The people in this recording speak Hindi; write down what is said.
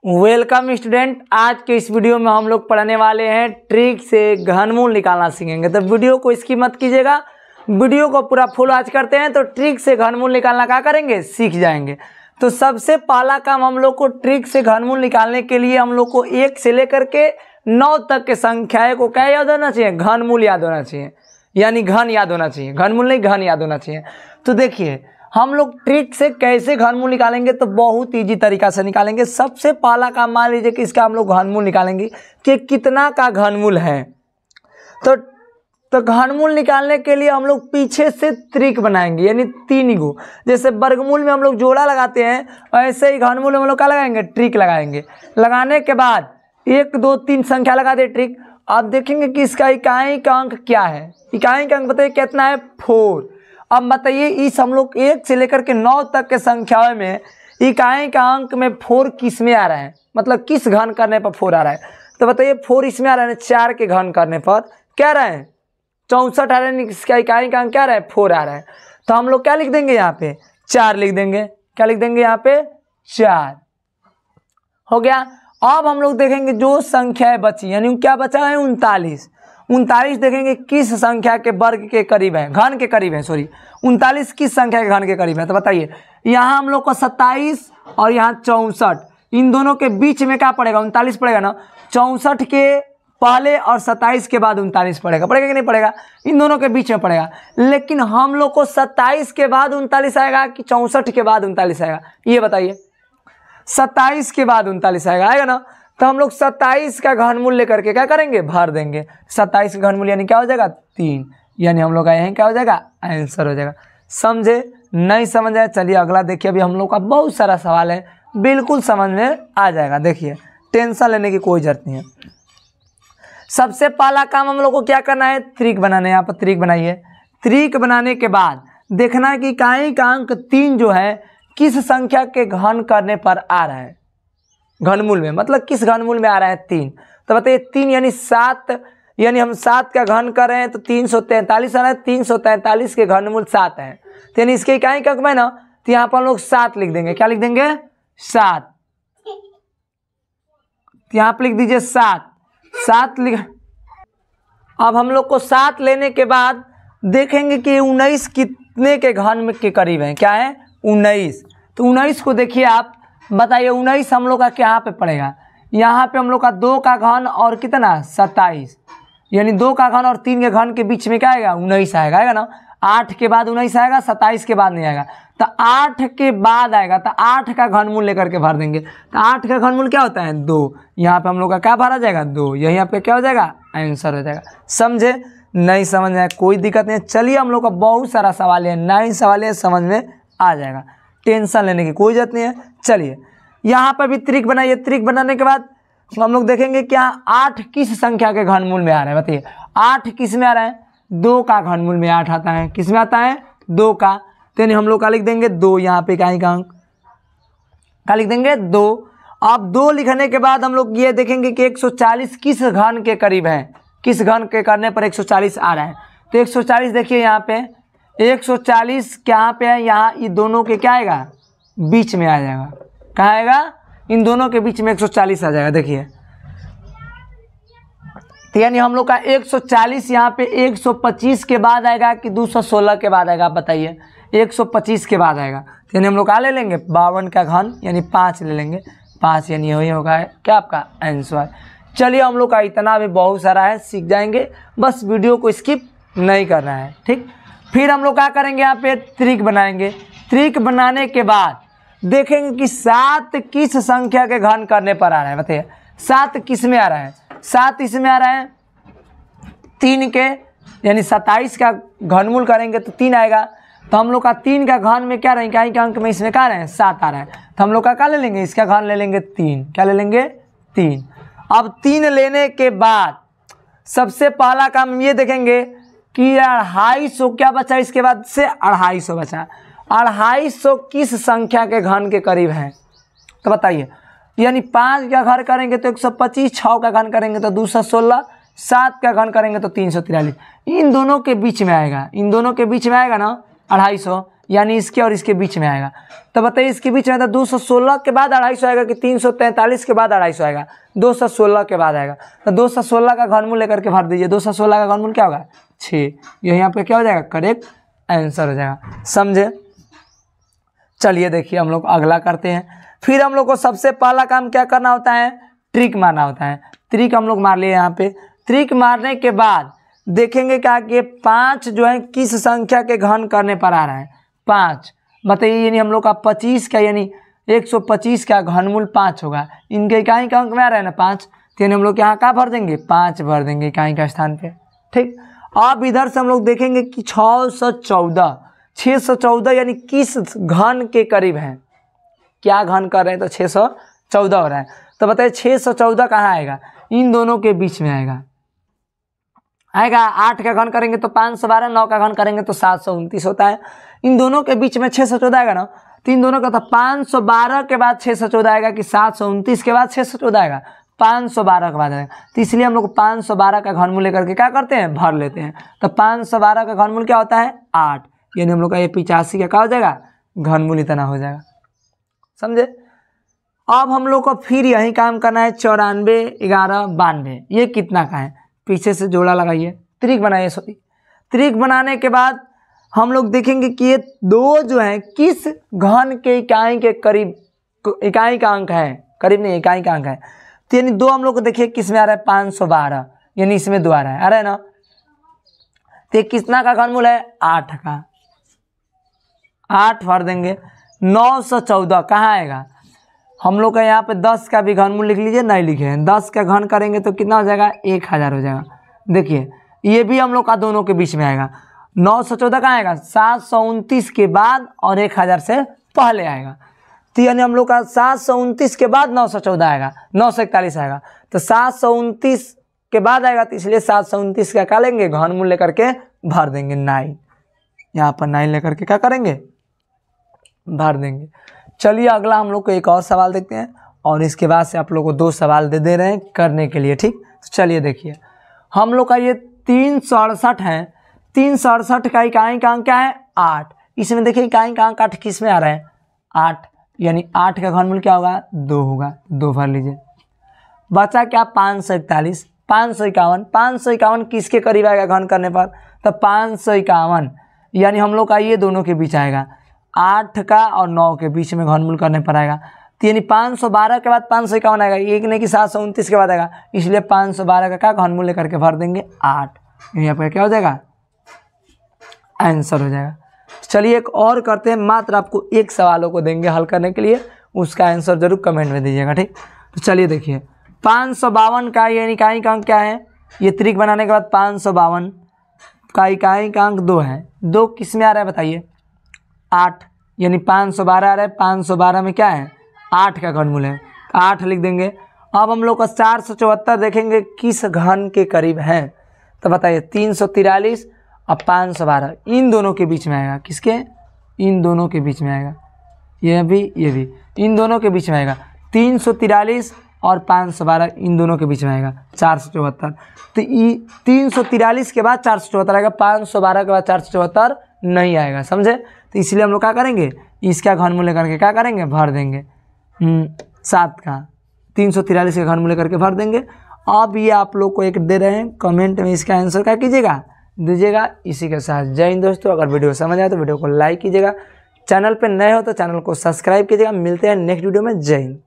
Welcome student. आज के इस वीडियो में हम लोग पढ़ने वाले हैं ट्रिक से घनमूल निकालना सीखेंगे। तो वीडियो को स्किप मत कीजिएगा, वीडियो को पूरा फुल वॉच करते हैं तो ट्रिक से घनमूल निकालना क्या करेंगे, सीख जाएंगे। तो सबसे पहला काम हम लोग को ट्रिक से घनमूल निकालने के लिए हम लोग को 1 से लेकर के 9 तक के संख्याएं को क्या याद होना चाहिए, घनमूल याद होना चाहिए, यानी घन याद होना चाहिए, घनमूल नहीं घन याद होना चाहिए। तो देखिए हम लोग ट्रिक से कैसे घनमूल निकालेंगे, तो बहुत इजी तरीका से निकालेंगे। सबसे पहला काम मान लीजिए कि इसका हम लोग घनमूल निकालेंगे कि कितना का घनमूल है। तो घनमूल निकालने के लिए हम लोग पीछे से त्रिक बनाएंगे, यानी 3 गो। जैसे वर्गमूल में हम लोग जोड़ा लगाते हैं ऐसे ही घनमूल में हम लोग क्या लगाएंगे, ट्रिक लगाएंगे। लगाने के बाद 1 2 3 संख्या लगा दे ट्रिक। अब देखेंगे कि इसका इकाई का अंक क्या है। इकाई का अंक बताइए कितना है, 4। अब बताइए इस हम लोग 1 से लेकर के 9 तक के संख्याओं में इकाई का अंक में 4 किस में आ रहा है, मतलब किस घन करने पर 4 आ रहा है। तो बताइए 4 इसमें आ रहा है, 4 के घन करने पर क्या आ रहा है, 64 आ रहा है। इसका इकाई का अंक क्या आ रहा है, 4 आ रहा है। तो हम लोग क्या लिख देंगे यहाँ पे, 4 लिख देंगे। क्या लिख देंगे यहाँ पे, 4 हो गया। अब हम लोग देखेंगे जो संख्याएं बची, यानी क्या बचा है, 39 देखेंगे किस संख्या के वर्ग के करीब है, घन के करीब है, सॉरी 39 किस संख्या के घन के करीब है। तो बताइए यहाँ हम लोग को 27 और यहाँ 64, इन दोनों के बीच में क्या पड़ेगा, 39 पड़ेगा ना। 64 के पहले और 27 के बाद 39 पड़ेगा कि नहीं पड़ेगा, इन दोनों के बीच में पड़ेगा। लेकिन हम लोग को 27 के बाद 39 आएगा कि 64 के बाद 39 आएगा, ये बताइए। 27 के बाद 39 आएगा ना। तो हम लोग 27 का घनमूल लेकर के क्या करेंगे, भर देंगे। 27 का घनमूल यानी क्या हो जाएगा, 3, यानी हम लोग का यहीं क्या हो जाएगा, आंसर हो जाएगा। समझे, नहीं समझ आए चलिए अगला देखिए। अभी हम लोग का बहुत सारा सवाल है, बिल्कुल समझ में आ जाएगा। देखिए टेंशन लेने की कोई जरूरत नहीं है। सबसे पहला काम हम लोग को क्या करना है, त्रिक बनाना है। यहाँ पर त्रिक बनाइए। त्रिक बनाने के बाद देखना है कि इकाई का अंक 3 जो है किस संख्या के घन करने पर आ रहा है, घनमूल में, मतलब किस घनमूल में आ रहा है, 3। तो बताइए 3 यानी 7, यानी हम 7 का घन कर रहे हैं तो 343 आ रहा है। 343 के घनमूल 7 है, तो यानी इसके इकाई का अंक में ना, तो यहाँ पर हम लोग 7 लिख देंगे। क्या लिख देंगे, 7। यहाँ पर लिख दीजिए 7 लिख। अब हम लोग को 7 लेने के बाद देखेंगे कि 19 कितने के घन में के करीब है, क्या है, 19। तो 19 को देखिए आप, बताइए 19 हम लोग का क्या पे पड़ेगा, यहाँ पे हम लोग का 2 का घन और कितना, 27, यानी 2 का घन और 3 के घन के बीच में क्या आएगा, 19 आएगा ना। 8 के बाद 19 आएगा, 27 के बाद नहीं आएगा। तो 8 के बाद आएगा, तो 8 का घनमूल लेकर के भर देंगे। तो 8 का घनमूल क्या होता है, 2। यहाँ पे हम लोग का क्या भरा जाएगा, 2, यही पे क्या हो जाएगा, आंसर हो जाएगा। समझे, नहीं समझ में आए कोई दिक्कत नहीं। चलिए हम लोग का बहुत सारा सवाल है, 9 सवाल है, समझ में आ जाएगा, टेंशन लेने की कोई जरूरत नहीं है। चलिए यहाँ पर भी त्रिक बनाइए। त्रिक बनाने के बाद हम लोग देखेंगे क्या 8 किस संख्या के घनमूल में आ रहा है। बताइए 8 किस में आ रहा है, 2 का घनमूल में 8 आता है। किस में आता है, 2 का। तो यानी हम लोग का लिख देंगे 2, यहाँ पे इकाई का अंक क्या लिख देंगे, 2। अब 2 लिखने के बाद हम लोग ये देखेंगे कि 140 किस घन के करीब है, किस घन के करने पर 140 आ रहा है। तो 140 देखिए यहाँ पे 140 कहाँ पे है, यहाँ ये दोनों के क्या आएगा, बीच में आ जाएगा। कहाँ आएगा, इन दोनों के बीच में 140 आ जाएगा। देखिए तो यानी हम लोग का 140 यहाँ पे 125 के बाद आएगा कि 216 के बाद आएगा, आप बताइए। 125 के बाद आएगा, तो यानी हम लोग क्या ले लेंगे, 52 का घन यानी 5 ले लेंगे। 5 यानी यही होगा क्या आपका आंसर। चलिए हम लोग का इतना भी बहुत सारा है, सीख जाएंगे, बस वीडियो को स्किप नहीं करना है, ठीक। फिर हम लोग क्या करेंगे, यहाँ पे त्रिक बनाएंगे। त्रिक बनाने के बाद देखेंगे कि 7 किस संख्या के घन करने पर आ रहा है। बताइए 7 किस में आ रहा है, 7 इसमें आ रहा है 3 के, यानी 27 का घनमूल करेंगे तो 3 आएगा। तो हम लोग का 3 का घन में क्या रहेंगे, इकाई का अंक में इसमें क्या रहे हैं, 7 आ रहा है। तो हम लोग का क्या ले लेंगे, इसका घन ले लेंगे 3। क्या ले लेंगे, 3। अब 3 लेने के बाद सबसे पहला काम ये देखेंगे कि 250 क्या बचा, इसके बाद से 250 बचा। 250 किस संख्या के घन के करीब है। तो बताइए यानी 5 का घन करेंगे तो 125, 6 का घन करेंगे तो 216, 7 का घन करेंगे तो 343, इन दोनों के बीच में आएगा, इन दोनों के बीच में आएगा ना 250, यानी इसके और इसके बीच में आएगा। तो बताइए इसके बीच में था 216 के बाद 250 आएगा कि 343 के बाद 250 आएगा? 216 के बाद आएगा। तो 216 का घनमूल लेकर के भर दीजिए। 216 का घनमूल क्या होगा? 6। यही यहाँ पे क्या हो जाएगा? करेक्ट आंसर हो जाएगा। समझे? चलिए देखिए हम लोग अगला करते हैं। फिर हम लोग को सबसे पहला काम क्या करना होता है? ट्रिक मारना होता है। ट्रिक हम लोग मार लिए यहाँ पे। ट्रिक मारने के बाद देखेंगे क्या कि 5 जो है किस संख्या के घन करने पर आ रहा है? 5। बताइए यानी हम लोग का 25 का यानी 125 का घनमूल 5 होगा। इनके इकाई का अंक में आ रहा है ना 5, तो यानी हम लोग यहाँ क्या भर देंगे? 5 भर देंगे इकाई का स्थान पे। ठीक। अब इधर से हम लोग देखेंगे कि 614 यानी किस घन के करीब है? क्या घन कर रहे हैं? तो 614 हो रहा है। तो बताइए 614 कहाँ आएगा? इन दोनों के बीच में आएगा। 8 का घन करेंगे तो 512, 9 का घन करेंगे तो 729 होता है। इन दोनों के बीच में 614 आएगा ना, तो इन दोनों का था 512 के बाद 614 आएगा कि 729 के बाद 614 आएगा? 512 के बाद आएगा। तो इसलिए हम लोग 512 का घनमूल लेकर के क्या करते हैं? भर लेते हैं। तो 512 का घनमूल क्या होता है? 8। यानी हम लोग का ये 85 का क्या हो जाएगा? घनमूल इतना हो जाएगा। समझे? अब हम लोग को फिर यही काम करना है। 94, 11, 92 ये कितना का है? पीछे से जोड़ा लगाइए, त्रिक बनाइए। सॉरी, त्रिक बनाने के बाद हम लोग देखेंगे कि ये दो जो है किस घन के इकाई के करीब, इकाई का अंक है, करीब नहीं इकाई का अंक है। तो यानी दो हम लोग को देखिए किस में आ रहा है? 512, यानी इसमें 2 आ रहा है ना। तो कितना का घनमूल है? 8 का। 8 भर देंगे। 914 कहाँ आएगा? हम लोग का यहाँ पे 10 का भी घनमूल लिख लीजिए, नहीं लिखे हैं। 10 का घन करेंगे तो कितना हो जाएगा? 1000 हो जाएगा। देखिए ये भी हम लोग का दोनों के बीच में आएगा। 914 कहाँ आएगा? 729 के बाद और 1000 से पहले आएगा। तो यानी हम लोग का 729 के बाद 914 आएगा, 941 आएगा। तो 729 के बाद आएगा, तो इसलिए 729 का क्या लेंगे? घनमूल लेकर के भर देंगे 9। यहाँ पर 9 लेकर के क्या करेंगे? भर देंगे। चलिए अगला हम लोग को एक और सवाल देखते हैं और इसके बाद से आप लोग को 2 सवाल दे रहे हैं करने के लिए। ठीक, तो चलिए देखिए हम लोग का ये 368 है। 368 का इकाई का अंक क्या है? 8। इसमें देखिए इकाई का अंक 8 किस में आ रहा है? 8, यानी 8 का घनमूल क्या होगा? 2 होगा। 2 भर लीजिए। बचा क्या? 541, 551। 551 किसके करीब आएगा घन करने पर? तो 551 यानी हम लोग का ये दोनों के बीच आएगा। 8 का और 9 के बीच में घनमूल करने पर आएगा। तो यानी 512 के बाद 551 आएगा, एक नहीं कि 729 के बाद आएगा, इसलिए 512 का क्या घनमूल लेकर के भर देंगे? 8। यहाँ पर क्या हो जाएगा? आंसर हो जाएगा। चलिए एक और करते हैं। मात्र आपको एक सवालों को देंगे हल करने के लिए, उसका आंसर जरूर कमेंट में दीजिएगा। ठीक, तो चलिए देखिए 552 का यानी इकाई का अंक क्या है? ये त्रिक बनाने के बाद 552 का इकाई का अंक 2 है। 2 किस में आ रहा है बताइए? 8, यानी 512 आ रहा है। 512 में क्या है? 8 का घनमूल है, 8 लिख देंगे। अब हम लोग का 474 देखेंगे किस घन के करीब है? तो बताइए 343 और 512 इन दोनों के बीच में आएगा। किसके? इन दोनों के बीच में आएगा। ये भी इन दोनों के बीच में आएगा। 343 और 512 इन दोनों के बीच में आएगा 474। तो 343 के बाद 474 आएगा, 512 के बाद 474 नहीं आएगा। समझे? तो इसलिए हम लोग क्या करेंगे? इसका घनमूल लेकर के क्या करेंगे? भर देंगे 7 का। 343 का घनमूल लेकर के भर देंगे। अब ये आप लोग को एक दे रहे हैं, कमेंट में इसका आंसर क्या कीजिएगा? दीजिएगा। इसी के साथ जय हिंद दोस्तों। अगर वीडियो समझ आए तो वीडियो को लाइक कीजिएगा, चैनल पे नए हो तो चैनल को सब्सक्राइब कीजिएगा। मिलते हैं नेक्स्ट वीडियो में। जय हिंद।